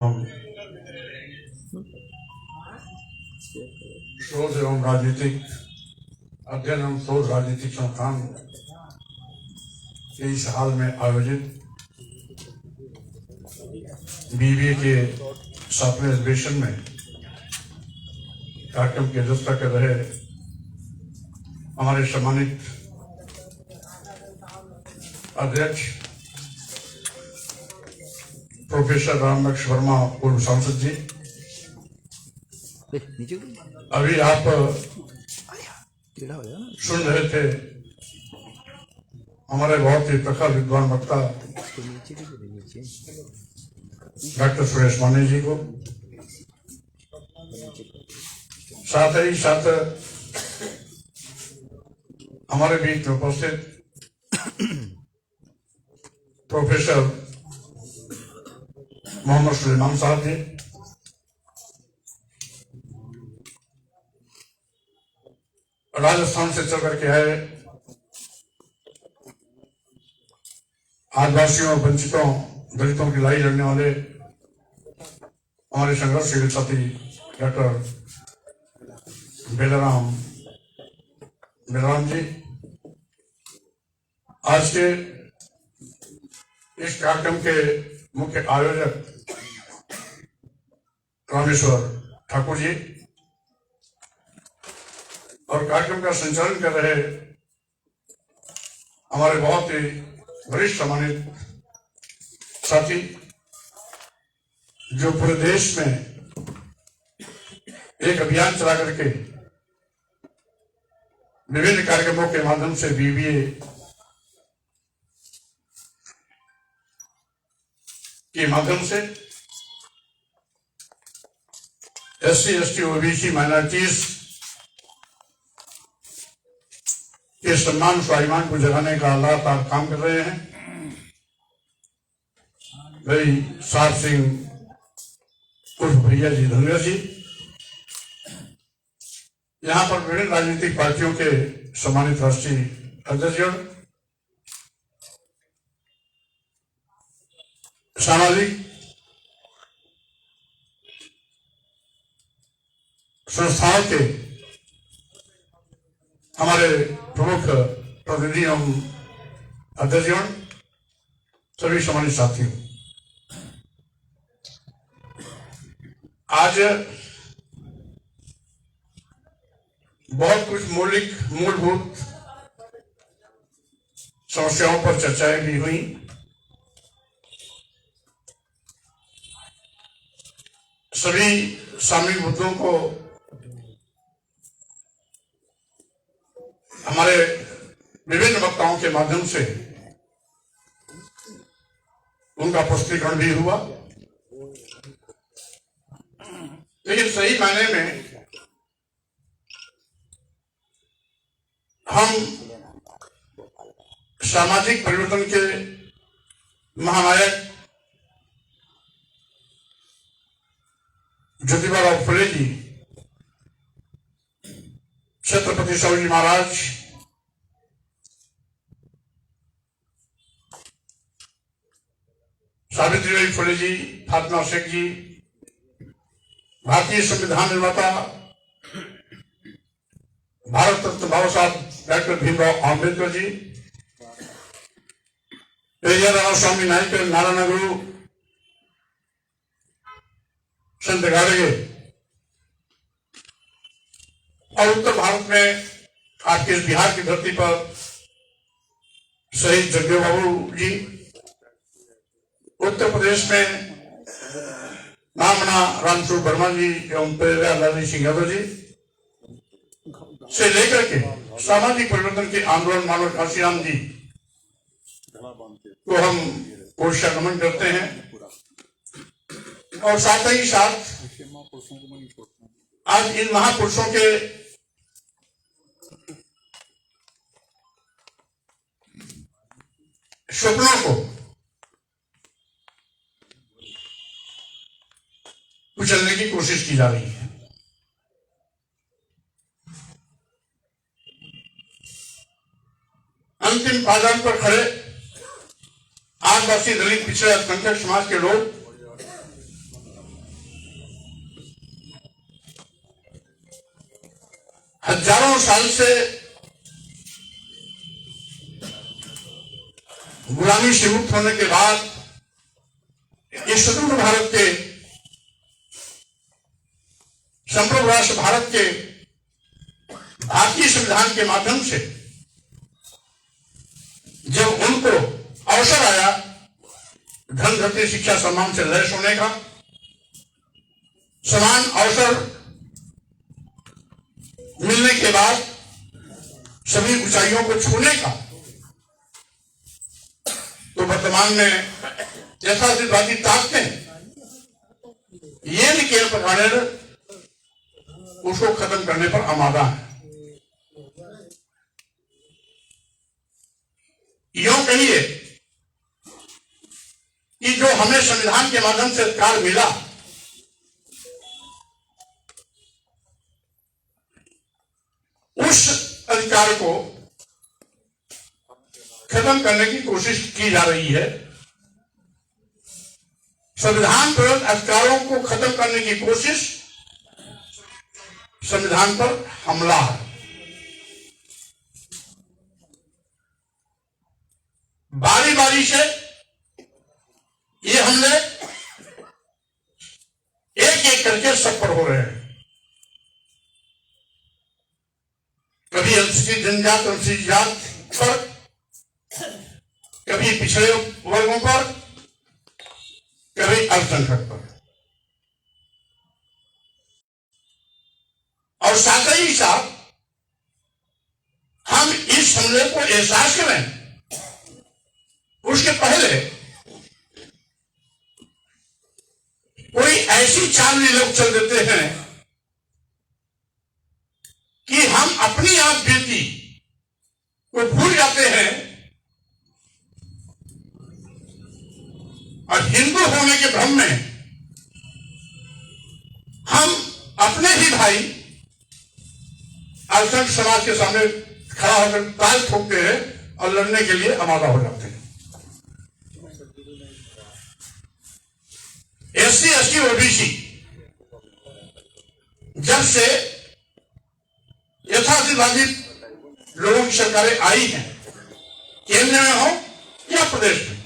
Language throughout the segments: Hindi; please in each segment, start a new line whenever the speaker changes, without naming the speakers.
शोध एवं राजनीतिक अध्ययन एवं शोध राजनीतिक संस्थान के इस हाल में आयोजित बीबीए के 7वें अधिवेशन में कार्यक्रम की अध्यक्षता कर रहे हमारे सम्मानित अध्यक्ष प्रोफेसर रामबख्श वर्मा पूर्व सांसद जी, अभी आप सुन रहे थे हमारे बहुत ही प्रखर विद्वान वक्ता डॉक्टर सुरेश माने जी को, साथ ही साथ हमारे बीच में उपस्थित प्रोफेसर मोहम्मद सुलेमान साहब जी, राजस्थान से चल करके आए आदिवासियों, वंचितों, दलितों की लड़ाई लड़ने वाले हमारे संघर्षशील साथी डॉक्टर बेलाराम जी, आज के इस कार्यक्रम के मुख्य आयोजक रामेश्वर ठाकुर जी और कार्यक्रम का संचालन कर रहे हमारे बहुत ही वरिष्ठ सम्मानित साथी जो पूरे देश में एक अभियान चला करके विभिन्न कार्यक्रमों के माध्यम से बीबीए के माध्यम से एससी, एसटी, ओबीसी, माइनॉरिटीज के सम्मान स्वाभिमान को जगाने का लगातार काम कर रहे हैं। भाई साहब सिंह उर्फ भैया जी, धनगर जी, यहाँ पर विभिन्न राजनीतिक पार्टियों के सम्मानित राष्ट्रीय अध्यक्ष, सामाजिक संस्थाओं के हमारे प्रमुख प्रतिनिधि एवं अध्यक्षगण, सभी सम्मानित साथियों, आज बहुत कुछ मूलभूत समस्याओं पर चर्चाएं भी हुई। सभी सामूहिक मुद्दों को हमारे विभिन्न वक्ताओं के माध्यम से उनका प्रस्तुतिकरण भी हुआ, लेकिन सही मायने में हम सामाजिक परिवर्तन के महानायक ज्योतिबा फुले जी, छत्रपति शिवाजी महाराज, सावित्रीबाई फुले जी, फातिमा शेख जी, भारतीय संविधान निर्माता भारत रत्न बाबा साहब डॉक्टर भीमराव आंबेडकर जी, पेरियार स्वामी नायक, नारायण गुरु, संत गाड़गे और उत्तर भारत में आपके बिहार की धरती पर शहीद जगदेव बाबू जी, उत्तर प्रदेश में नामना रामस्वरूप वर्मा जी एवं लालजी सिंह यादव जी से लेकर के सामाजिक परिवर्तन के आंदोलन मानव काशीराम जी को हम ओडिशा नमन करते हैं। और साथ ही साथ आज इन महापुरुषों के सपनों को कुचलने की कोशिश की जा रही है। अंतिम पायदान पर खड़े आदिवासी, दलित, पिछड़े अल्पसंख्यक समाज के लोग हजारों साल से गुलामी से मुक्त होने के बाद इस स्वतंत्र भारत के संप्रभु राष्ट्र भारत के भारतीय संविधान के माध्यम से जब उनको अवसर आया धन धरती शिक्षा सम्मान से लैस होने का, समान अवसर मिलने के बाद सभी ऊंचाइयों को छूने का, तो वर्तमान में यथार्थवादी ताकतें ये निकेल पकाने उसको खत्म करने पर आमादा है। यूं कहिए कि जो हमें संविधान के माध्यम से अधिकार मिला, उस अधिकार को खत्म करने की कोशिश की जा रही है। संविधान प्रदत्त अधिकारों को खत्म करने की कोशिश संविधान पर हमला है। बारी बारी से ये हमले एक एक करके सब पर हो रहे हैं। कभी अनुसूचित जनजाति अनुसूचित जाति पर, कभी पिछड़े वर्गों पर, कभी अल्पसंख्यक पर, और साथ ही साथ हम इस हमले को एहसास करें उसके पहले कोई ऐसी चाल लोग चल देते हैं कि हम अपनी आप बीती को भूल जाते हैं और हिंदू होने के भ्रम में हम अपने ही भाई अल्पसंख्यक समाज के सामने खड़ा होकर ताल ठोकते हैं और लड़ने के लिए आमादा हो जाते हैं। एससी एसटी ओबीसी जब से यथार्थवादी लोगों की सरकारें आई हैं, केंद्र में हो या प्रदेश में,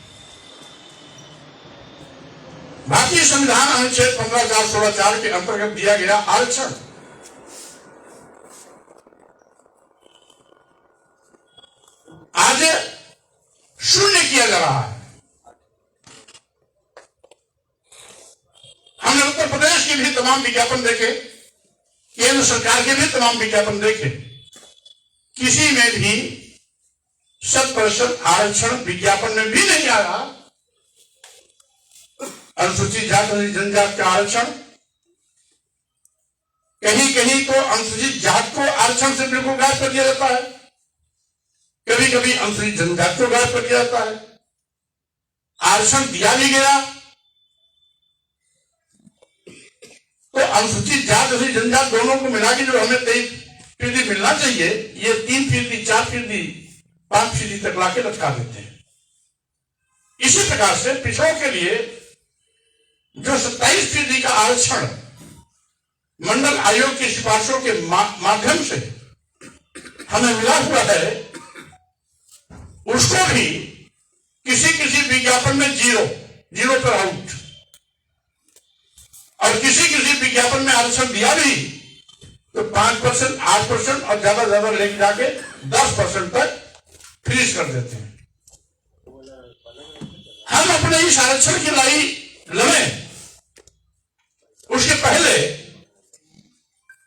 भारतीय संविधान अनुच्छेद 15(4)(16)(4) के अंतर्गत दिया गया आरक्षण आज शून्य किया जा रहा है। हमने उत्तर प्रदेश के भी तमाम विज्ञापन देखे, केंद्र सरकार के भी तमाम विज्ञापन देखे, किसी में भी 100% आरक्षण विज्ञापन में भी नहीं आया। अनुसूचित जाति जनजाति का आरक्षण, कहीं कहीं तो अनुसूचित जाति को आरक्षण से बिल्कुल गायब कर दिया जाता है, कभी कभी अनुसूचित जनजाति को गायब कर दिया जाता है। आरक्षण दिया भी गया तो अनुसूचित जाति जनजाति दोनों को मिला के जो हमें 23% मिलना चाहिए, ये 3%, 4%, 5% तक लाके लटका देते हैं। इसी प्रकार से पिछड़ों के लिए जो 27% का आरक्षण मंडल आयोग की सिफारिशों के माध्यम से हमें मिला हुआ है, उसको भी किसी विज्ञापन में जीरो पर आउट, और किसी विज्ञापन में आरक्षण दिया भी तो 5%, 8% और ज्यादा लेके जाके 10% तक फ्रीज कर देते हैं। हम अपने इस आरक्षण की लड़ाई लड़े, उसके पहले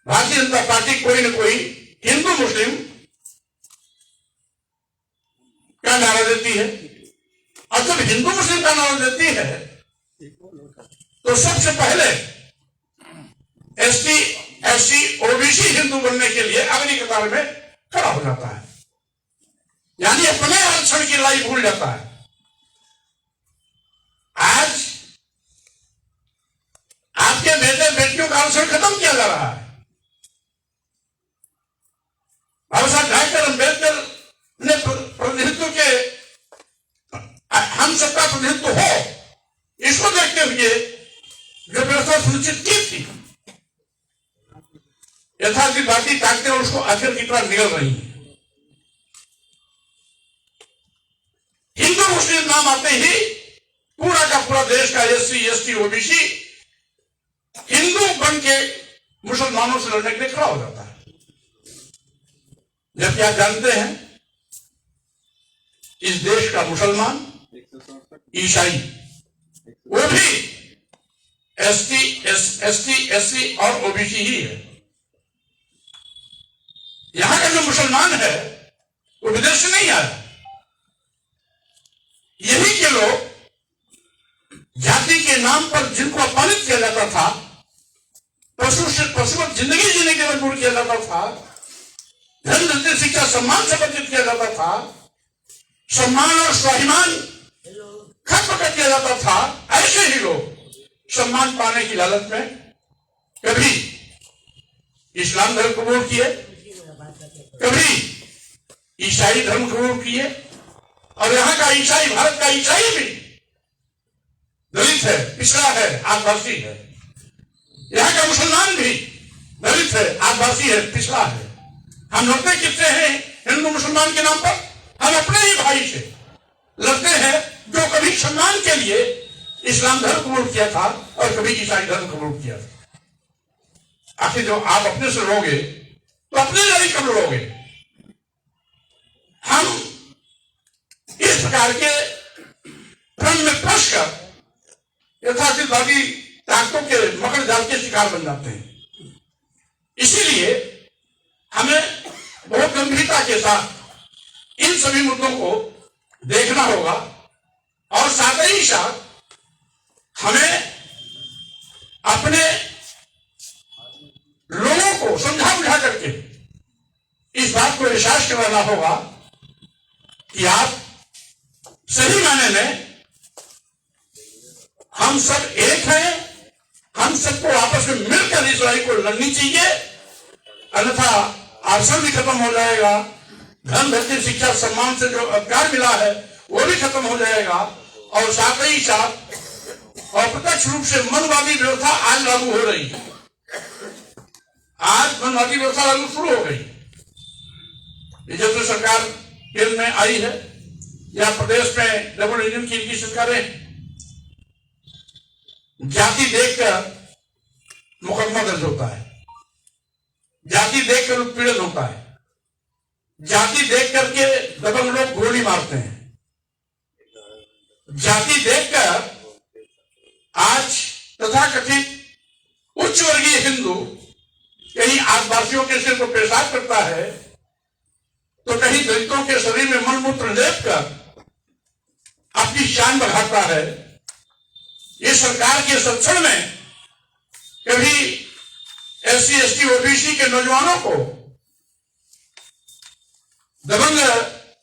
भारतीय जनता पार्टी कोई न कोई हिंदू मुस्लिम का नारा देती है, और जब हिंदू मुस्लिम का नारा देती है तो सबसे पहले एसटी एससी ओबीसी हिंदू बनने के लिए अगली कतार में खड़ा हो जाता है, यानी अपने आरक्षण की लड़ाई भूल जाता है। आज आपके बेटे बेटियों का आरक्षण खत्म किया जा रहा है। बाबा साहब डॉक्टर अम्बेडकर ने प्रतिनिधित्व के, हम सबका प्रतिनिधित्व हो, इसको देखते हुए जो व्यवस्था सुनिश्चित की थी, यथार्थवादी ताकतें उसको आखिर की तरह निगल रही हैं। हिंदू मुस्लिम नाम आते ही पूरा का पूरा देश का एससी एसटी ओबीसी हिंदू बन के मुसलमानों से लड़ने के लिए खड़ा हो जाता है। जबकि आप जानते हैं इस देश का मुसलमान, ईसाई, वो भी एसटी एससी और ओबीसी ही है। यहां का जो मुसलमान है वो विदेश से नहीं आया। यही के लोग जाति के नाम पर जिनको अपमानित किया जाता था, पशु से पशुवत जिंदगी जीने के मजबूर किया जाता था, धन धन शिक्षा सम्मान से वंचित किया जाता था, सम्मान और स्वाभिमान खत्म कर दिया जाता था, ऐसे ही लोग सम्मान पाने की लालच में कभी इस्लाम धर्म कबूल किए, कभी ईसाई धर्म कबूल किए। और यहां का ईसाई, भारत का ईसाई भी दलित है, पिछड़ा है, आदिवासी है। यहां का मुसलमान भी दलित है, आदिवासी है, पिछड़ा है। हम लड़ते किससे हैं हिंदू मुसलमान के नाम पर? हम अपने ही भाई से लड़ते हैं जो कभी सम्मान के लिए इस्लाम धर्म कबूल किया था और कभी ईसाई धर्म कबूल किया था। आखिर जो आप अपने से लड़ोगे तो अपनी लड़ाई कब लड़ोगे? हम इस प्रकार के भ्रम में फंस कर यथार्थवादी ताकतों के मकर जाल के शिकार बन जाते हैं। इसीलिए हमें बहुत गंभीरता के साथ इन सभी मुद्दों को देखना होगा और साथ ही साथ हमें अपने लोगों को समझा बुझा करके इस बात को एहसास कराना होगा कि आप सही मायने में हम सब एक हैं। हम सबको आपस में मिलकर इस लड़ाई को लड़नी चाहिए, अन्यथा आरक्षण भी खत्म हो जाएगा, धन धरती शिक्षा सम्मान से जो अधिकार मिला है वो भी खत्म हो जाएगा और साथ ही साथ अप्रत्यक्ष रूप से मनवादी व्यवस्था आज लागू हो रही है। आज मनवादी व्यवस्था लागू शुरू हो गई। जब से सरकार केंद्र में आई है या प्रदेश में डबल इंजन की इनकी सरकारें, जाति देखकर मुकदमा दर्ज होता है, जाति देखकर उत्पीड़न होता है, जाति देख करके दबंग लोग गोली मारते हैं, जाति देखकर आज तथाकथित उच्च वर्गीय हिंदू कहीं आदिवासियों के सिर को पेशाब करता है तो कहीं दलितों के शरीर में मलमूत्र लेप कर अपनी शान बढ़ाता है। ये सरकार के संरक्षण में कभी एससी एसटी ओबीसी के नौजवानों को दबंग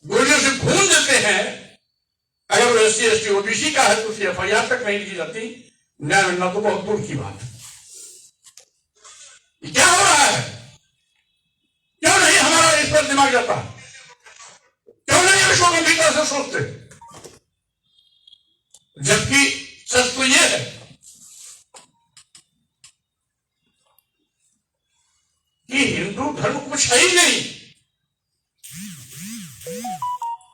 गोलियों से भून देते हैं। अगर वो एससी एसटी ओबीसी का है तो उसकी एफआईआर तक नहीं की जाती, न्याय मिलना तो बहुत दूर की बात है। क्या हो रहा है? क्यों नहीं हमारा इस पर दिमाग जाता? क्यों नहीं विश्व गंभीरता से सोचते? जबकि सच तो यह है कि हिंदू धर्म कुछ है ही नहीं।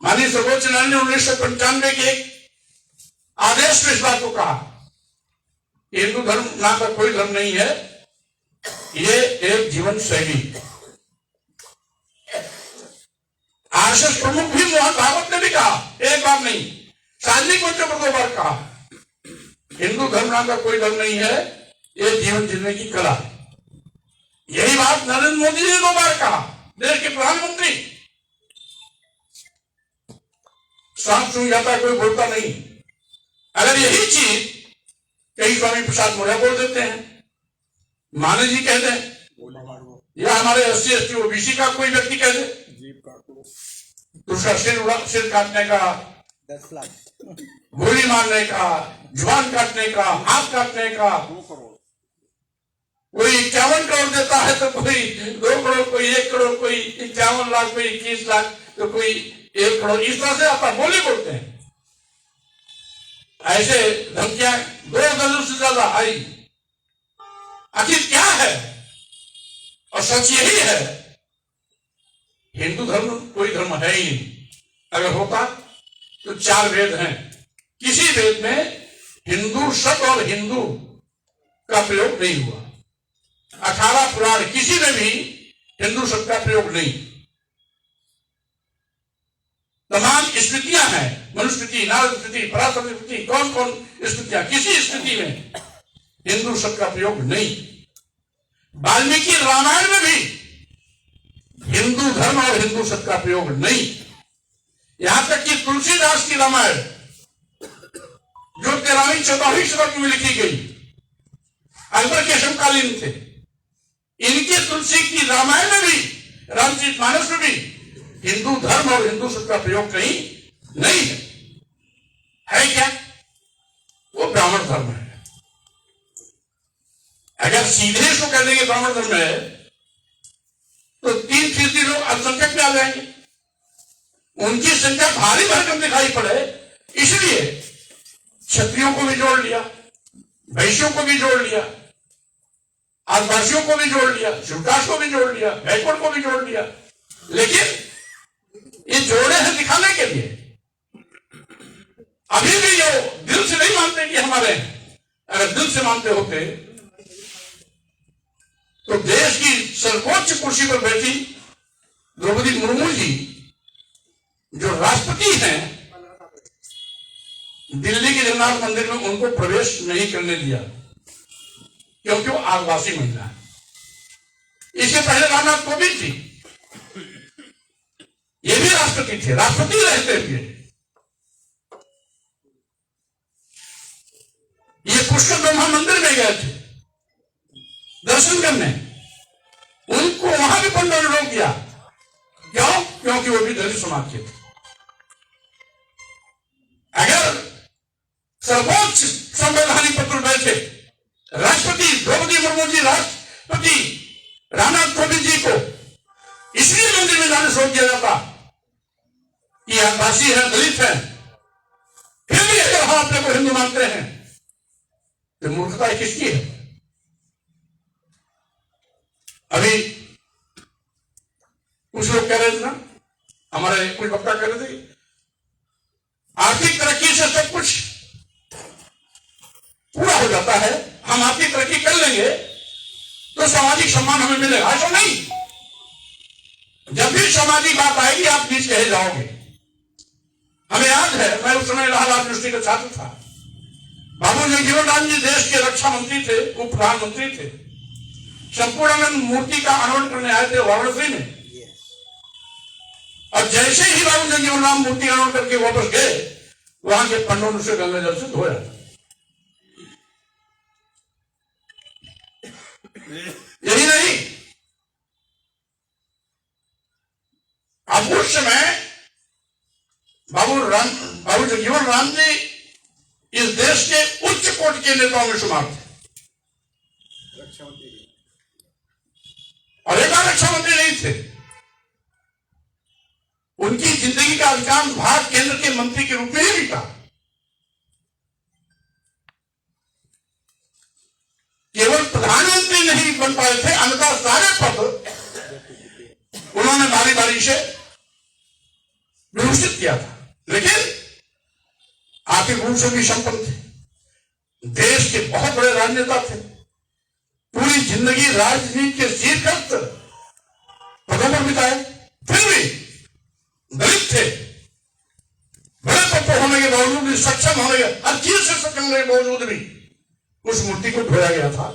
माननीय सर्वोच्च न्यायालय ने 1995 के एक आदेश में इस बात को कहा, हिंदू धर्म नाम का कोई धर्म नहीं है, ये एक जीवन शैली। आरएसएस प्रमुख भी मोहन भागवत ने भी कहा, एक बार नहीं, सार्वजनिक मंचों पर 2 बार कहा, हिंदू धर्म नाम का कोई धर्म नहीं है, ये जीवन जीने की कला। यही बात नरेंद्र मोदी ने 2 बार कहा, देश के प्रधानमंत्री। सांप सुन जाता कोई बोलता नहीं। अगर यही चीज कहीं स्वामी प्रसाद मौर्य बोल देते हैं, माने जी कह दे, या हमारे एससी एसटी ओबीसी का कोई व्यक्ति कह दे, तो उसका सिर काटने का,
10 लाख
गोली मारने का, जुबान काटने का, हाथ काटने का, कोई 51 करोड़ देता है तो कोई 2 करोड़, कोई 1 करोड़, कोई 51 लाख, कोई 21 लाख, तो कोई 1 करोड़, इस तरह से आप बोली बोलते हैं। ऐसे धमकियां 2 दलों से ज्यादा आई। आखिर क्या है? और सच यही है, हिंदू धर्म कोई धर्म है ही नहीं। अगर होता तो 4 वेद हैं, किसी वेद में हिंदू शब्द और हिंदू का प्रयोग नहीं हुआ। 18 पुराण किसी में भी हिंदू शब्द का प्रयोग नहीं। तमाम स्मृतियां हैं, मनुस्मृति, नारद स्मृति, पराशर स्मृति, कौन कौन स्मृतियां, किसी स्मृति में हिंदू शब्द का प्रयोग नहीं। वाल्मीकि रामायण में भी हिंदू धर्म और हिंदू शब्द का प्रयोग नहीं। यहां तक कि तुलसीदास की रामायण जो 13वीं 14वीं शताब्दी में लिखी गई, अकबर के समकालीन थे, इनके तुलसी की रामायण में भी, रामचरितमानस में भी हिंदू धर्म और हिंदू शब्द का प्रयोग कहीं नहीं है क्या? वो ब्राह्मण धर्म है। अगर सीधे इसको कह देंगे ब्राह्मण धर्म है तो 3% लोग अल्पसंख्यक में आ जाएंगे। उनकी संख्या भारी भरकम दिखाई पड़े, इसलिए क्षत्रियों को भी जोड़ लिया, वैश्यों को भी जोड़ लिया, आदिवासियों को भी जोड़ लिया, शिवदास को भी जोड़ लिया, बैकवर्ड को भी जोड़ लिया। लेकिन ये जोड़े हैं दिखाने के लिए। अभी भी ये दिल से नहीं मानते कि हमारे हैं। अगर दिल से मानते होते तो देश की सर्वोच्च कुर्सी पर बैठी द्रौपदी मुर्मू जी जो राष्ट्रपति हैं, दिल्ली के जगन्नाथ मंदिर में उनको प्रवेश नहीं करने दिया क्योंकि वो आदिवासी महिला है। इसके पहले रामनाथ कोविंद जी ये भी राष्ट्रपति थे, राष्ट्रपति रहते हुए ये पुष्कर ब्रह्मा मंदिर में गए थे दर्शन करने, उनको वहां भी पंडों ने रोक दिया। क्यों? क्योंकि वो भी दलित समाज के थे। अगर सर्वोच्च संवैधानिक पद पर बैठे राष्ट्रपति द्रौपदी मुर्मू जी, राष्ट्रपति रामनाथ कोविंद जी को इसलिए मंदिर में जाने से रोक दिया जाता कि आदिवासी है, दलित है, फिर भी अगर हम अपने को हिंदू मानते हैं तो मूर्खता किसकी है? अभी कुछ लोग कह रहे थे ना, हमारे कुछ वक्ता कह रहे थे आर्थिक तरक्की से सब कुछ पूरा हो जाता है, हम आर्थिक तरक्की कर लेंगे तो सामाजिक सम्मान हमें मिलेगा। ऐसा नहीं, जब भी सामाजिक बात आएगी आप नीच कहे जाओगे। हमें याद है, मैं उस समय इलाहाबाद यूनिवर्सिटी का छात्र था। बाबू जगजीवन राम जी देश के रक्षा मंत्री थे, उप प्रधानमंत्री थे। संपूर्णानंद मूर्ति का अनावरण करने आए थे वाराणसी में, और जैसे ही बाबू जगजीवन राम मूर्ति अनावरण करके वापस गए, वहां के पंडों ने उसे गंगा जल से धोया। यही नहीं, अब उस समय बाबू जगजीवन राम जी इस देश के उच्च कोटि के नेताओं में शुमार थे, और एक रक्षा मंत्री नहीं थे। उनकी जिंदगी का अधिकांश भाग केंद्र के मंत्री के रूप में ही बीता। केवल प्रधानमंत्री नहीं बन पाए थे, अन्यथा सारे पद उन्होंने बारी बारी से विभूषित किया था। लेकिन आर्थिक रूप से भी संपन्न थे, देश के बहुत बड़े राजनेता थे, पूरी जिंदगी राजनीति के शीर्षस्थ पदों पर बिताए, फिर भी दलित थे। बड़े पद होने के बावजूद भी, सक्षम होने के, हर चीज से सक्षम होने के बावजूद भी उस मूर्ति को धोया गया था।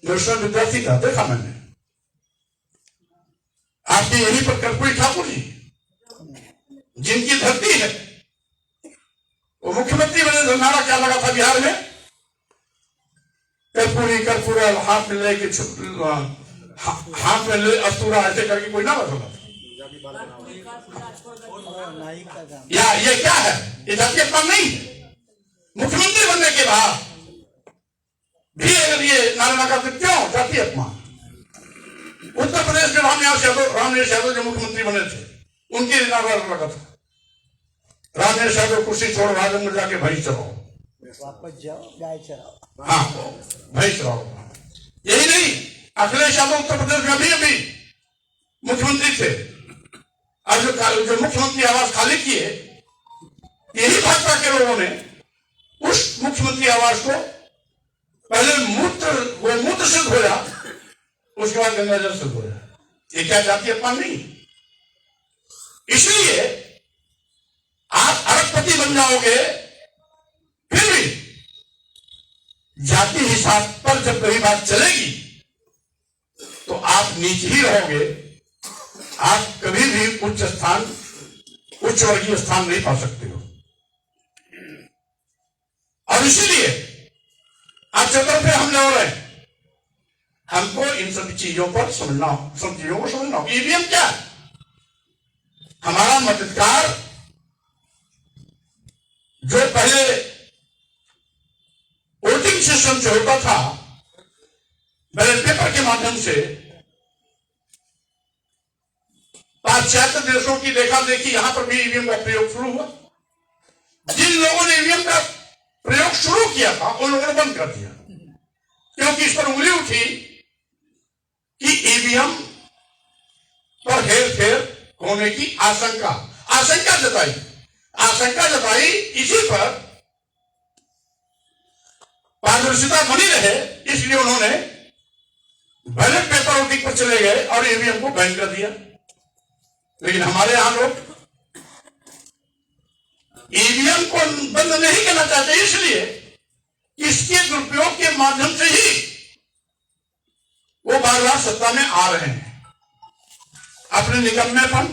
दूसरा विद्यार्थी था, देखा मैंने। आपके यहीं पर कर्पूरी ठाकुर जी, जिनकी धरती है, वो मुख्यमंत्री बने तो नारा क्या लगा था बिहार में? कर्पूरी कर्पूरा हाथ में लेके हाथ में ले अस्तूरा, ऐसे करके कोई नारा था। या ये क्या है? ये जातीय अपमान नहीं है। मुख्यमंत्री बनने के बाद भी अगर ये नारा लगा तो क्यों जातीय अपमान? उत्तर प्रदेश में रामनिवास यादव जो मुख्यमंत्री बने थे, उनके नारा लगा था, रामनिवास यादव कुर्सी छोड़ राजन में जाके भैंस चराओ, वापस जाओ गाय चराओ। हाँ, भैंस चराओ। यही नहीं, अखिलेश यादव उत्तर प्रदेश में अभी मुख्यमंत्री थे, और जो मुख्यमंत्री आवास खाली किए, यही भाजपा के लोगों ने उस मुख्यमंत्री आवास को पहले मूत्र से धोया, उसके बाद गंगा जल से धोया। ये क्या जातीय अपमान नहीं? इसलिए आप अरबपति बन जाओगे, फिर भी जाति हिसाब पर जब कभी बात चलेगी तो आप नीचे ही रहोगे। आप कभी भी उच्च वर्गीय स्थान नहीं पा सकते हो। और इसीलिए आप चतुर्थ पे हमले हो रहे हैं। हमको इन सभी चीजों पर समझना हो, सब चीजों को समझना हो। ईवीएम क्या है? हमारा मताधिकार जो पहले वोटिंग सिस्टम से होता था, बैलेट पेपर के माध्यम से, पाश्चात्य देशों की देखा देखी यहां पर भी ईवीएम का प्रयोग शुरू हुआ। जिन लोगों ने ईवीएम का प्रयोग शुरू किया था उन लोगों ने बंद कर दिया, क्योंकि इस पर उंगली उठी कि ईवीएम पर हेरफेर होने की आशंका जताई। इसी पर पारदर्शिता बनी रहे, इसलिए उन्होंने बैलेट पेपर वोटिंग पर चले गए और ईवीएम को बैन कर दिया। लेकिन हमारे यहां लोग ईवीएम को बंद नहीं करना चाहते, इसलिए इसके दुरुपयोग के माध्यम से ही वो बार बार सत्ता में आ रहे हैं। अपने निकम्मेपन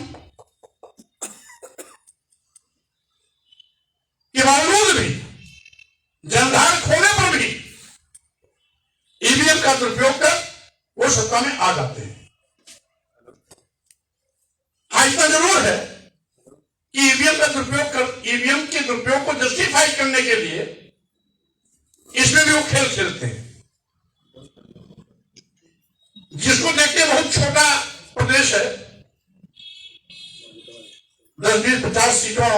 के बावजूद भी, जनधार खोने पर भी ईवीएम का दुरुपयोग कर वो सत्ता में आ जाते हैं। हाँ, इतना जरूर है कि ईवीएम के दुरुपयोग को जस्टिफाई करने के लिए इसमें भी वो खेल खेलते हैं, जिसको देखते बहुत छोटा प्रदेश है, 10, 20, 50 सीटों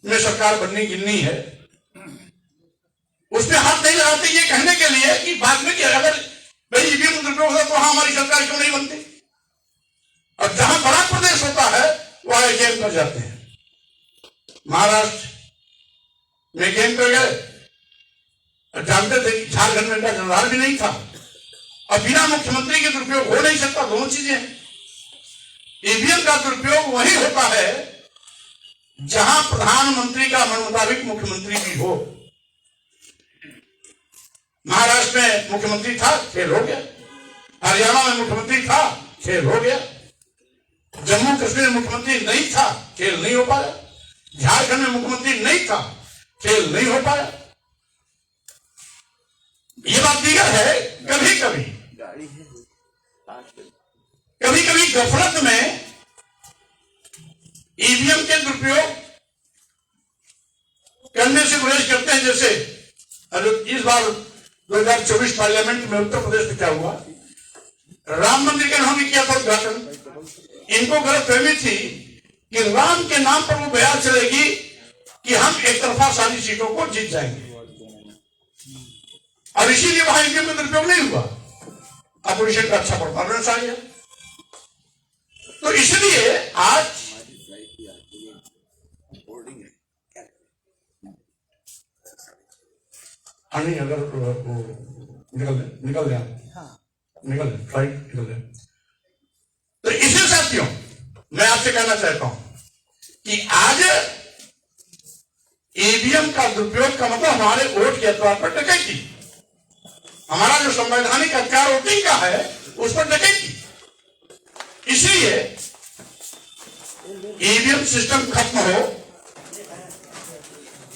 में सरकार बननी गिननी है, उसमें हाथ नहीं लगाते ये कहने के लिए कि बाद में कि अगर भाई ईवीएम का दुरुपयोग होता तो हमारी सरकार क्यों नहीं बनती। और जहां बड़ा प्रदेश होता है वहां गेम कर जाते हैं। महाराष्ट्र में गेम कर गए, जानते थे कि झारखंड में इनका जनरल भी नहीं था, और बिना मुख्यमंत्री के दुरुपयोग हो नहीं सकता। दोनों चीजें हैं। ईवीएम का दुरुपयोग वही होता है जहां प्रधानमंत्री का मन मुताबिक मुख्यमंत्री भी हो। महाराष्ट्र में मुख्यमंत्री था, खेल हो गया। हरियाणा में मुख्यमंत्री था, खेल हो गया। जम्मू कश्मीर में मुख्यमंत्री नहीं था, खेल नहीं हो पाया। झारखंड में मुख्यमंत्री नहीं था, खेल नहीं हो पाया। ये बात दीगर है। कभी कभी गफलत में ईवीएम के दुरुपयोग करने से गुरेज करते हैं। जैसे इस बार 2024 पार्लियामेंट में उत्तर प्रदेश में क्या हुआ, राम मंदिर का इन्होंने किया था उद्घाटन। इनको गलतफहमी थी कि राम के नाम पर वो बयान चलेगी कि हम एक तरफा सारी सीटों को जीत जाएंगे, और इसीलिए वहां ईवीएम का दुरुपयोग नहीं हुआ। अपोजिशन का अच्छा परफॉर्मेंस आ गया। तो इसलिए आज नहीं, अगर निकल फ्लाइट निकल जाए। तो इसे साथियों मैं आपसे कहना चाहता हूं कि आज ईवीएम का दुरुपयोग का मतलब हमारे वोट के एतबार पर डकैती, हमारा जो संवैधानिक अधिकार वोटिंग का है उस पर डकैती। इसलिए ईवीएम सिस्टम खत्म हो,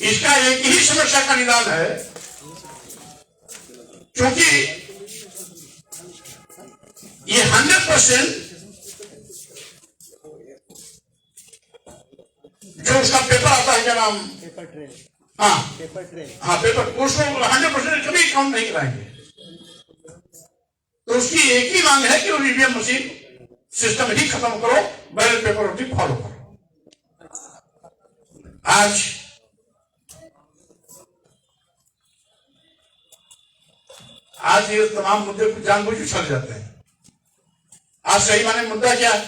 इसका एक ही समस्या का निदान है, क्योंकि ये 100% जो उसका पेपर आता है, क्या नाम, पेपर ट्रेल, पेपर, उसको 100% कभी काउंट नहीं कराएंगे। तो उसकी एक ही मांग है कि वो ईवीएम मशीन सिस्टम ही खत्म करो, बैलेट पेपर वोटिंग फॉलो करो। आज ये तमाम मुद्दे कुछ जानबूझ के छल जाते हैं। आज सही माने मुद्दा क्या है?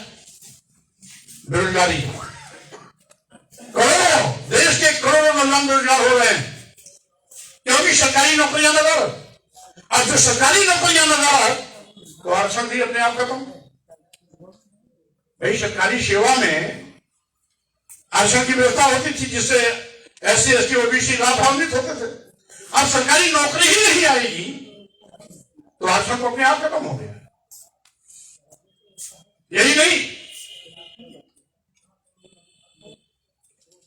बेरोजगारी। करोड़ों, देश के करोड़ों नौजवान बेरोजगार हो रहे हैं क्योंकि सरकारी नौकरियां लगा। अब जो सरकारी नौकरियां लगा तो आरक्षण भी अपने आप खत्म। भाई सरकारी सेवा में आरक्षण की व्यवस्था होती थी जिससे SC ST OBC लाभान्वित होते थे। अब सरकारी नौकरी ही नहीं आएगी तो आरक्षण तो अपने आप खत्म हो गया। यही नहीं,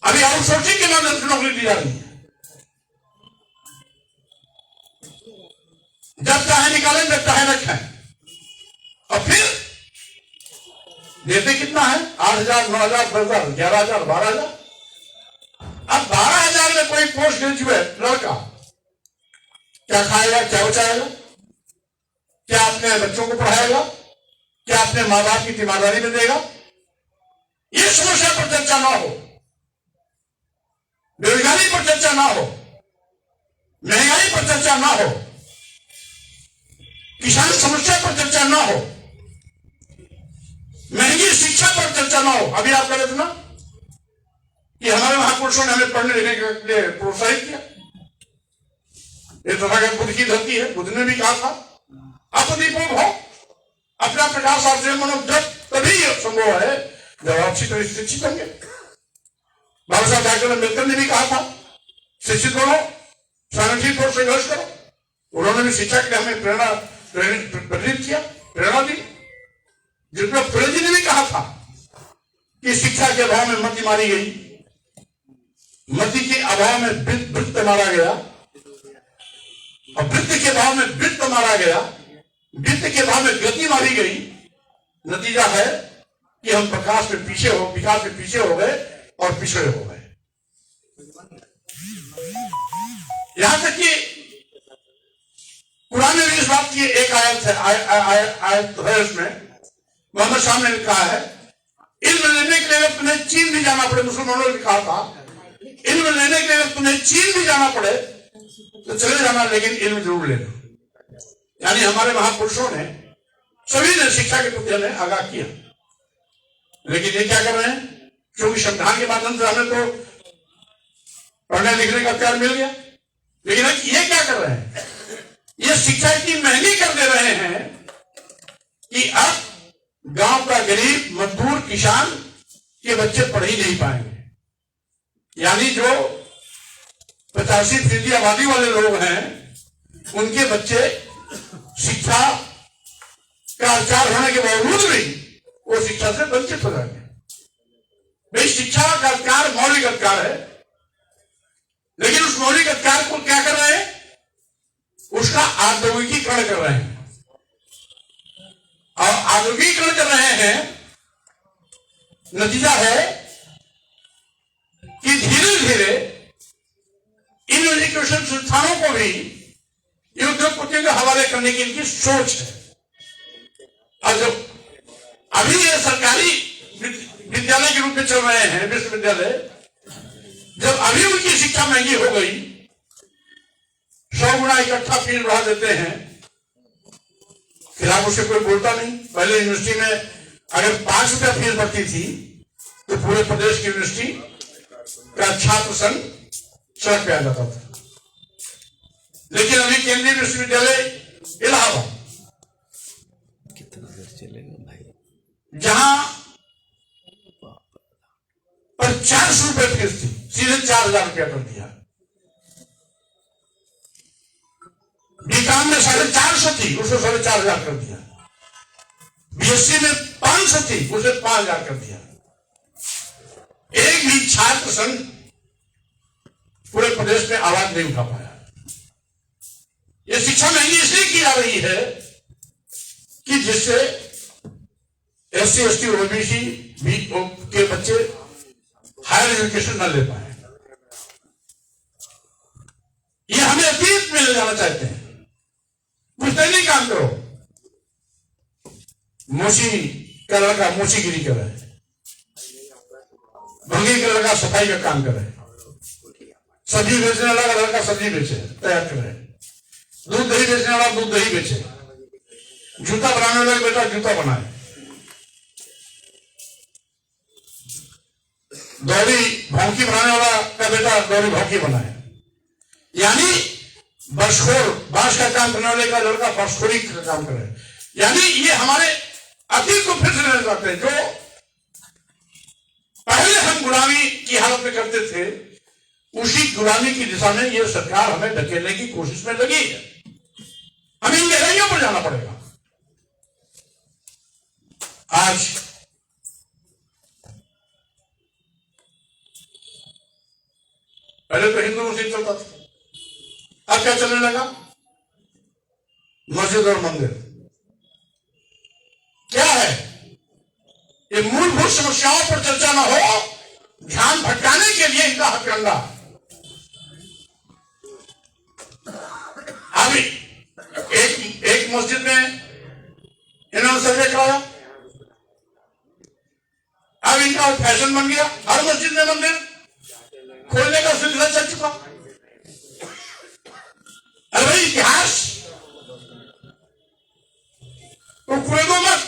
अभी आउटसोर्सिंग के माध्यम से नौकरी दी जा रही है। जब चाहे निकालें, जब चाहे रखें। और फिर देते कितना है? 8,000, 9,000, 10,000, 11,000, 12,000। अब 12,000 में कोई पोस्ट ग्रेजुएट लड़का क्या खाएगा, क्या बचाएगा, क्या अपने बच्चों को पढ़ाएगा, क्या अपने मां बाप की तीमारदारी में देगा? ये समस्या पर चर्चा ना हो, बेरोजगारी पर चर्चा ना हो, महंगाई पर चर्चा ना हो, किसान समस्या पर चर्चा ना हो, महंगी शिक्षा पर चर्चा ना हो। अभी आप कह रहे थे ना कि हमारे महापुरुषों ने हमें पढ़ने लिखने के लिए प्रोत्साहित किया। ये तथागत बुद्ध की धरती है। बुद्ध ने भी कहा था अपदीपो भव, अपना प्रकाश आपसे मनो, जब तभी संभव है जब आप शिक्षित होंगे। बाबा साहब डॉक्टर अम्बेडकर ने भी कहा था शिक्षित बनो, संगठित और संघर्ष करो। उन्होंने भी शिक्षा के लिए हमें प्रेरित किया, प्रेरणा दी। जिसमें फुले जी ने भी कहा था कि शिक्षा के अभाव में मति मारी गई, मति के अभाव में वृत्त मारा गया, और वृत्त के अभाव में वृत्त मारा गया, वित्त के अभाव में गति मारी गई। नतीजा है कि हम विकास में पीछे हो गए और पिछड़े हो गए। यहां तक कि कुरान में भी इस बात की एक आयत है उसमें मोहम्मद साहब ने कहा है इल्म लेने के लिए तुम्हें चीन भी जाना पड़े। मुसलमानों ने कहा था इल्म लेने के लिए तुम्हें चीन भी जाना पड़े तो चले जाना, लेकिन इल्म जरूर लेना। यानी हमारे महापुरुषों ने सभी ने शिक्षा के प्रति हमें आगाह किया। लेकिन ये क्या कर रहे हैं? क्योंकि संविधान के माध्यम से हमें तो पढ़ने लिखने का अधिकार मिल गया, लेकिन ये क्या कर रहे हैं? ये शिक्षा इतनी महंगी कर दे रहे हैं कि अब गांव का गरीब मजदूर किसान के बच्चे पढ़ ही नहीं पाएंगे। यानी जो 85% आबादी वाले लोग हैं उनके बच्चे शिक्षा का अधिकार होने के बावजूद भी वो शिक्षा से वंचित हो जाएंगे। भाई शिक्षा का अधिकार मौलिक अधिकार है, लेकिन उस मौलिक अधिकार को क्या कर रहे हैं? उसका औद्योगिकीकरण कर रहे हैं। और औद्योगिकीकरण कर रहे हैं, नतीजा है कि धीरे धीरे इन एजुकेशन संस्थानों को भी उद्योगपतियों के हवाले करने की इनकी सोच है। और जब अभी ये सरकारी विद्यालय के रूप में चल रहे हैं विश्वविद्यालय, जब अभी उनकी शिक्षा महंगी हो गई, 100 गुना इकट्ठा फीस बढ़ा देते हैं, फिर आप उससे कोई बोलता नहीं। पहले यूनिवर्सिटी में अगर 5 रुपया फीस बढ़ती थी तो पूरे प्रदेश की यूनिवर्सिटी का छात्र संघ सड़क पे आ जाता था। लेकिन अभी केंद्रीय विश्वविद्यालय इलाहाबाद कितना देर चलेगा भाई, जहां पर 400 रुपए फीस थी, सीधे 4,000 रुपया कर दिया। बीकॉम में 450 थी, उसे 4,500 कर दिया। BSc में 500 थी, उसे 5,000 कर दिया। एक भी छात्र संघ पूरे प्रदेश में आवाज नहीं उठा पाया। यह शिक्षा महंगी इसलिए की जा रही है कि जिससे SC ST OBC के बच्चे हायर एजुकेशन न ले पाए। ये हमें अतीत में ले जाना चाहते हैं। कुछ नहीं काम करो। मोची का लड़का मोचीगिरी कर रहा है, भंगी का लड़का सफाई का काम कर रहा है, सब्जी बेचने वाला लड़का सब्जी बेचे तैयार कर रहे हैं, दूध दही बेचने वाला दूध दही बेचे, जूता बनाने वाला बेटा जूता बनाए, दौरी भौंकी बनाने वाला का बेटा दौरी भौंकी बना है, यानी बर्शखोर, बांस का काम करने वाले का लड़का बर्शखोरी का काम करे। यानी ये हमारे अतीत को फिर से लेना चाहते हैं। जो पहले हम गुलामी की हालत में करते थे, उसी गुलामी की दिशा में ये सरकार हमें धकेलने की कोशिश में लगी है। हमें इन गहराइयों पर जाना पड़ेगा। आज पहले तो हिंदू मुस्लिम चलता था, अब क्या चलने लगा? मस्जिद और मंदिर। क्या है? ये मूलभूत समस्याओं पर चर्चा ना हो, ध्यान भटकाने के लिए इनका हथकंडा। अभी एक मस्जिद में इन्होंने सर्वे कराया, अब इनका फैशन बन गया, हर मस्जिद में मंदिर खोलने का सिलसिला चल चुका। अरे भाई, इतिहास तो कूदो मत,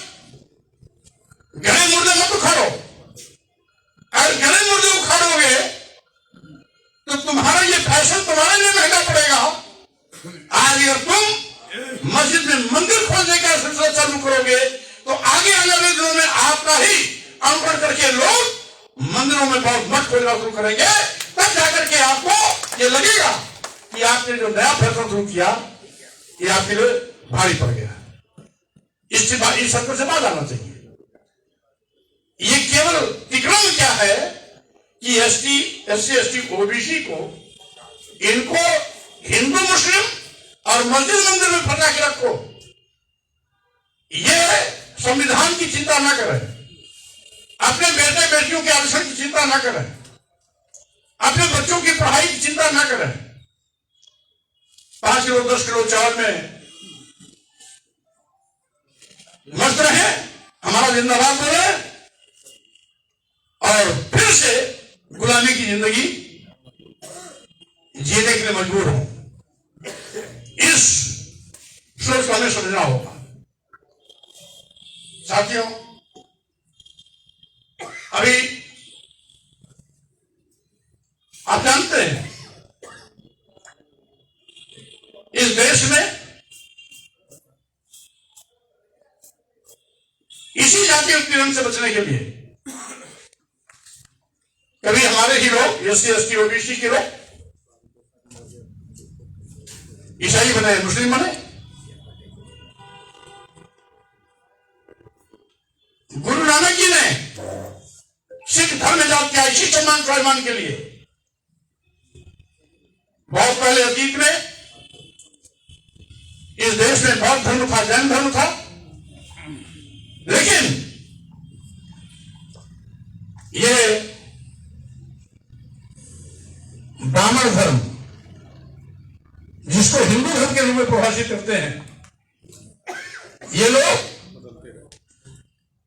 गले मुर्दे मत उखाड़ो। अगर गले मुर्दे उखाड़ोगे तो तुम्हारा ये फैशन तुम्हारे लिए महंगा पड़ेगा। आज अगर तुम मस्जिद में मंदिर खोलने का सिलसिला चालू करोगे तो आगे आने वाले दिनों में आपका ही अनुकरण करके लोग मंदिरों में बहुत मठ खोलना शुरू करेंगे। तब जाकर के आपको ये लगेगा कि आपने जो नया फैशन शुरू किया ये आपके लिए भारी पड़ गया। इस सर्कल से बाहर आना चाहिए। ये केवल तिक्रम क्या है कि एससी एसटी ओबीसी को, इनको हिंदू मुस्लिम और मस्जिद मंदिर में फंसा के रखो। ये संविधान की चिंता ना करें, अपने बेटे बेटियों के आरक्षण की चिंता ना करें, अपने बच्चों की पढ़ाई की चिंता ना करें। 5 किलो 10 किलो चावल में मस्त रहे, हमारा जिंदाबाद बोले और फिर से गुलामी की जिंदगी जीने के लिए मजबूर हो। इस सोच को हमें समझना होगा। साथियों, अभी आप जानते हैं इस देश में इसी जातीय उत्पीड़न से बचने के लिए कभी हमारे ही लोग एससी एसटी ओबीसी के लोग ईसाई बने, मुस्लिम बने। गुरु नानक जी ने सिख धर्म जात के इसी सम्मान स्वाभिमान के लिए बहुत पहले अतीत में इस देश में बौद्ध धर्म था, जैन धर्म था, लेकिन ये ब्राह्मण धर्म, जिसको हिंदू धर्म के रूप में परिभाषित करते हैं, ये लोग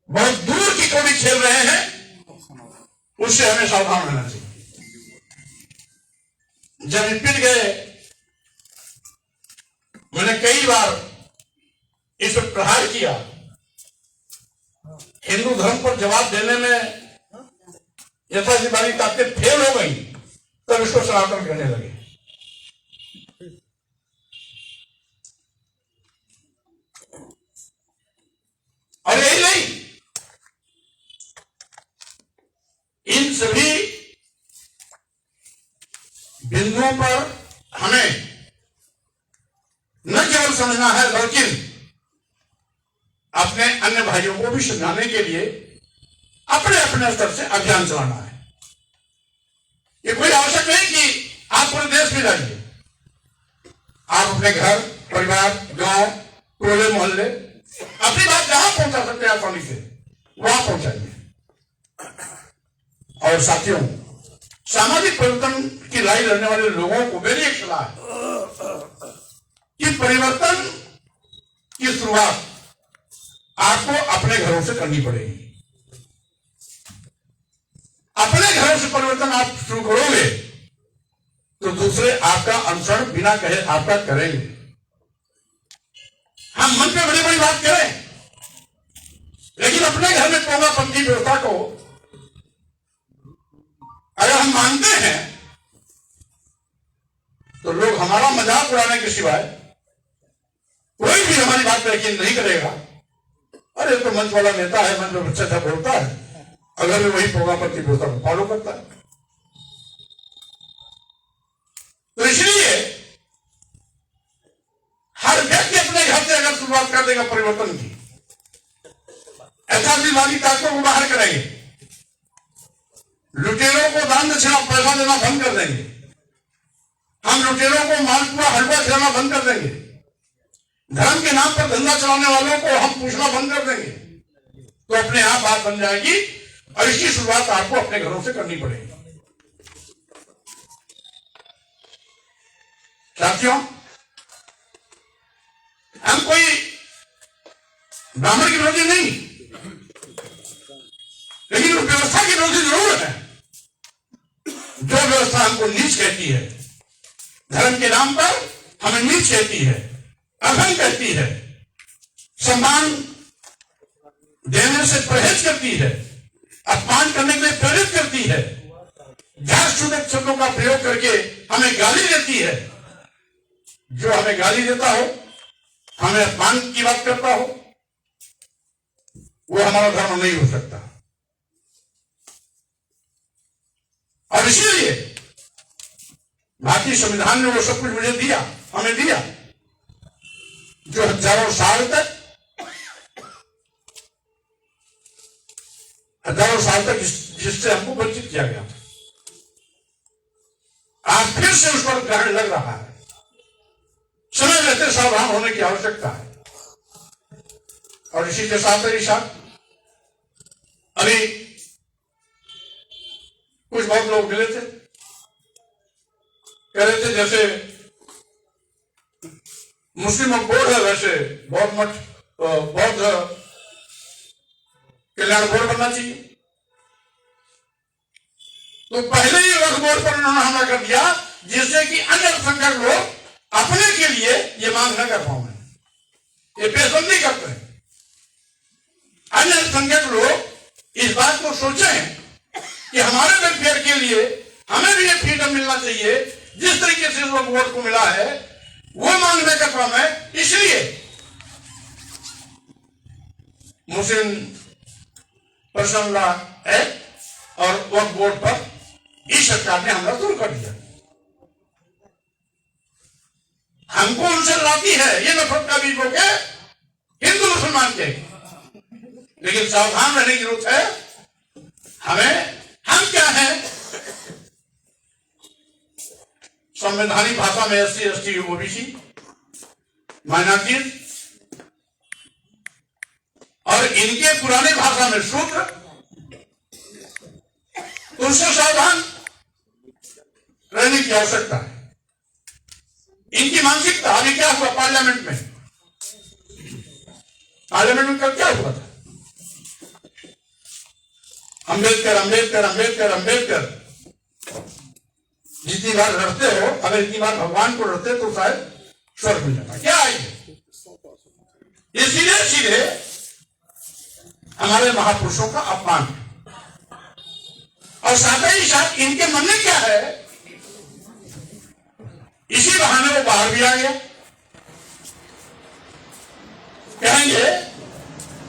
बहुत दूर की कौड़ी खेल रहे हैं। उससे हमें सावधान रहना चाहिए। जब पिट गए, मैंने कई बार इस पर प्रहार किया। हिंदू धर्म पर जवाब देने में यथाधिकारी ताकतें फेल हो गई, तब इसको सनातन कहने लगे। और यही नहीं, इन सभी बिंदुओं पर हमें न केवल समझना है बल्कि अपने अन्य भाइयों को भी समझाने के लिए अपने अपने स्तर से अभियान चलाना है। ये कोई आवश्यक नहीं कि आप पूरे देश में जाइए। आप अपने घर, परिवार, गांव, टोले, मोहल्ले अपनी बात जहां पहुंचा सकते हैं आसानी से वहां पहुंचाइए। और साथियों, सामाजिक परिवर्तन की लड़ाई लड़ने वाले लोगों को मेरी एक सलाह है कि परिवर्तन की शुरुआत आपको अपने घरों से करनी पड़ेगी। अपने घरों से परिवर्तन आप शुरू करोगे तो दूसरे आपका अनुसरण बिना कहे आपका करेंगे। हम मन पे बड़ी बड़ी बात करें, लेकिन अपने घर में पोंगापंथी व्यवस्था को मानते हैं तो लोग हमारा मजाक उड़ाने के सिवाय कोई भी हमारी बात पर यकीन नहीं करेगा। अरे तो मंच वाला नेता है, मंच में अच्छा बोलता है, अगर वो वही प्रोग्राम पर बोलता है फॉलो करता है। तो इसलिए हर व्यक्ति अपने घर से अगर शुरुआत कर देगा परिवर्तन की, ऐतिहासिकवादी ताकतों को बाहर करेंगे, लुटेरों को दान दक्षिणा पैसा देना बंद कर देंगे, हम लुटेरों को मालपुआ हलवा खिलाना बंद कर देंगे, धर्म के नाम पर धंधा चलाने वालों को हम पूछना बंद कर देंगे, तो अपने आप बात बन जाएगी। और इसकी शुरुआत आपको अपने घरों से करनी पड़ेगी। साथियों, हम कोई ब्राह्मण की विरोधी नहीं, लेकिन उस व्यवस्था की विरोधी जरूर है जो व्यवस्था हमको नीच कहती है, धर्म के नाम पर हमें नीच कहती है, अधम कहती है, सम्मान देने से परहेज करती है, अपमान करने के लिए प्रेरित करती है, जात-छूत शब्दों का प्रयोग करके हमें गाली देती है। जो हमें गाली देता हो, हमें अपमान की बात करता हो, वो हमारा धर्म नहीं हो सकता। और इसीलिए भारतीय संविधान ने वो सब कुछ मुझे दिया, हमें दिया, जो हजारों साल तक जिससे हमको वंचित किया गया था, आज फिर से उस पर ग्रहण लग रहा है। समय रहते सावधान होने की आवश्यकता है। और इसी के साथ ही साथ अभी कुछ बहुत लोग मिले थे, कह रहे थे जैसे मुस्लिम बोर्ड है वैसे बौद्ध मठ, बौद्ध कल्याण बोर्ड बनना चाहिए। तो पहले ही वक्फ बोर्ड पर उन्होंने हमला कर दिया, जिससे कि अन्य अल्पसंख्यक लोग अपने के लिए ये मांग न कर पाए, ये पेशबंदी करते हैं। अन्य अल्पसंख्यक लोग इस बात को सोचें कि हमारे वेलफेयर के लिए हमें भी ये फ्रीडम मिलना चाहिए, जिस तरीके से वक्फ बोर्ड को मिला है, वो मांग न कर पाए। इसलिए मुस्लिम पर्सनल लॉ एक्ट और वक्फ बोर्ड पर इस सरकार ने हमला शुरू कर दिया। हमको उनसे लड़ाती है ये नफरत का बीज होके हिंदू मुसलमान के, लेकिन सावधान रहने की जरूरत है। हम क्या हैं? संवैधानिक भाषा में SC, ST, OBC, माइनॉरिटीज, और इनके पुराने भाषा में शूद्र, उनसे सावधान रहने की आवश्यकता है। इनकी मानसिकता अभी क्या हुआ पार्लियामेंट में कल क्या हुआ था? अंबेडकर अंबेडकर अंबेडकर अंबेडकर जितनी बार लड़ते हो, अगर इतनी बार भगवान को लड़ते तो शायद स्वर्ग मिल जाता। क्या है ये सीधे सीधे हमारे महापुरुषों का अपमान है। और साथ ही साथ इनके मन में क्या है, इसी बहाने वो बाहर भी आ गया। कहेंगे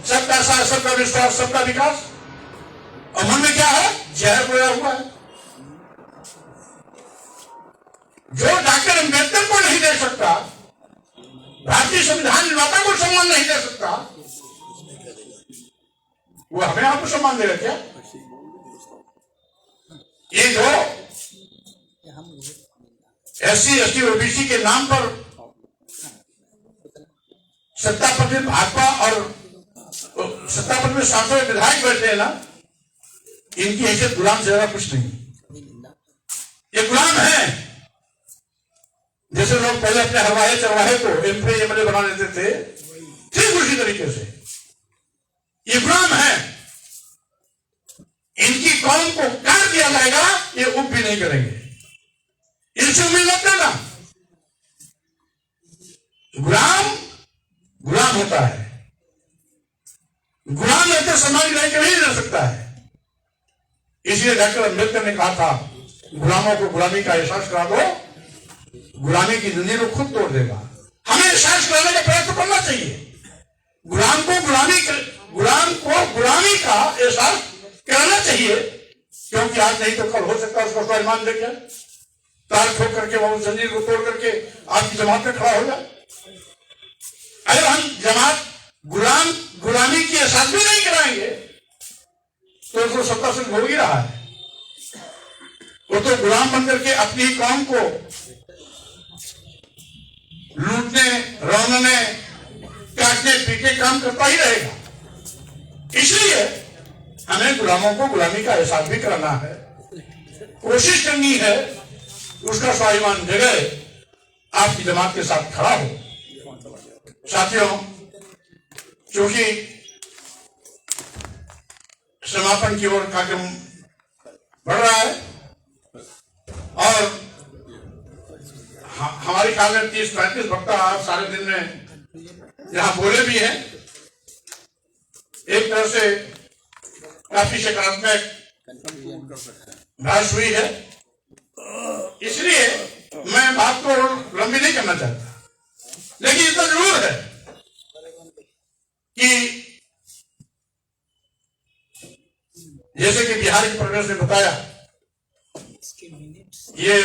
सबका साथ, सबका विश्वास, सबका विकास, और मन में क्या है, जहर बोया हुआ है। जो डॉक्टर अंबेडकर को नहीं दे सकता, भारतीय संविधान निर्माता को सम्मान नहीं दे सकता, वो हमें आपको सम्मान देगा क्या? ये जो SC, ST, OBC के नाम पर सत्ता पद में भाजपा और सत्ता पद में सांसद विधायक बैठे हैं ना, इनकी हैसियत गुलाम से ज्यादा कुछ नहीं। ये गुलाम है। जैसे लोग पहले अपने हरवाहे चरवाहे को MP, MLA बना लेते थे, ठीक उसी तरीके से ये गुलाम है। इनकी कौम को काट दिया जाएगा, ये उप भी नहीं करेंगे। इनसे उम्मीद मत करना। गुलाम होता है, गुलाम रहते समाज नहीं कभी नहीं रह सकता है। इसलिए डॉक्टर अंबेडकर ने कहा था गुलामों को गुलामी का एहसास करा दो, गुलामी की जिंदगी को खुद तोड़ देगा। हमें एहसास कराने का प्रयत्न करना चाहिए। गुलाम को गुलामी का एहसास कराना चाहिए, क्योंकि आज नहीं तो कल हो सकता है उसका स्वाभिमान देख जाए, तार ठोक करके वो जंजीर को तोड़ करके आपकी जमात में खड़ा हो जाए। अगर हम जमात गुलामी की एहसास भी नहीं कराएंगे तो उसको सत्ता से भोग ही रहा है। वो तो गुलाम बनकर के अपनी ही कौम को लूटने, रौंदने, काटने पीटने काम करता ही रहेगा। इसलिए हमें गुलामों को गुलामी का एहसास भी कराना है, कोशिश करनी है उसका स्वाभिमान जगह आपकी जमात के साथ खड़ा हो। साथियों, क्योंकि समापन की ओर कार्यक्रम बढ़ रहा है और हमारी ख्याल में 30-35 वक्ता आज सारे दिन में यहां बोले भी हैं। एक तरह से काफी सकारात्मक बहस हुई है, इसलिए मैं बात को लंबी नहीं करना चाहता, लेकिन इतना जरूर है कि जैसे कि बिहार के प्रवेश ने बताया, ये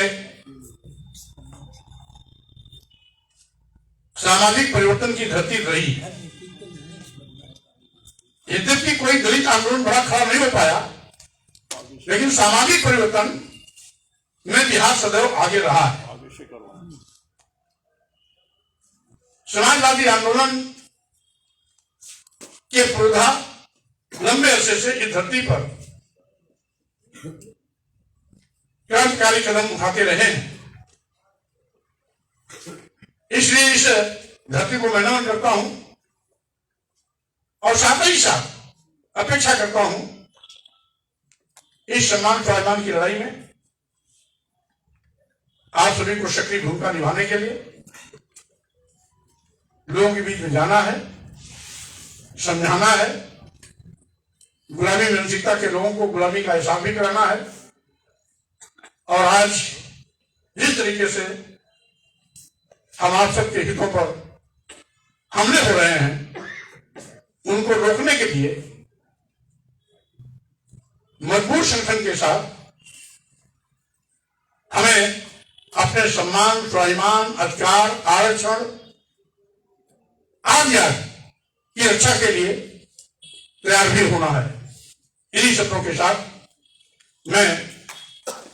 सामाजिक परिवर्तन की धरती रही। यद्यपि कोई दलित आंदोलन बड़ा खड़ा नहीं हो पाया, लेकिन सामाजिक परिवर्तन में बिहार सदैव आगे रहा है। समाजवादी आंदोलन के पुरोधा लंबे अरसे से इस धरती पर क्रांतिकारी कदम उठाते रहे हैं। इसलिए इस धरती को मैं नमन करता हूं और साथ ही साथ अपेक्षा करता हूं इस सम्मान स्वाभिमान की लड़ाई में आप सभी को सक्रिय भूमिका निभाने के लिए लोगों के बीच में जाना है, समझाना है, गुलामी मानसिकता के लोगों को गुलामी का एहसास भी कराना है। और आज जिस तरीके से हम आप सबके हितों पर हमले हो रहे हैं, उनको रोकने के लिए मजबूत संगठन के साथ हमें अपने सम्मान, स्वाभिमान, अधिकार, आरक्षण आदि की रक्षा के लिए तैयार भी होना है। इन्हीं शब्दों के साथ मैं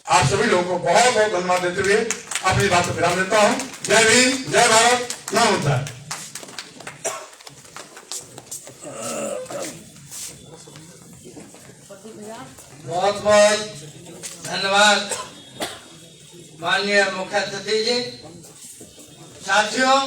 आप सभी लोगों को बहुत बहुत धन्यवाद देते हुए अपनी बात को विराम देता हूं। जय भीम, जय भारत, नमो बुद्धाय।
बहुत बहुत धन्यवाद माननीय मुख्य अतिथि जी। साथियों,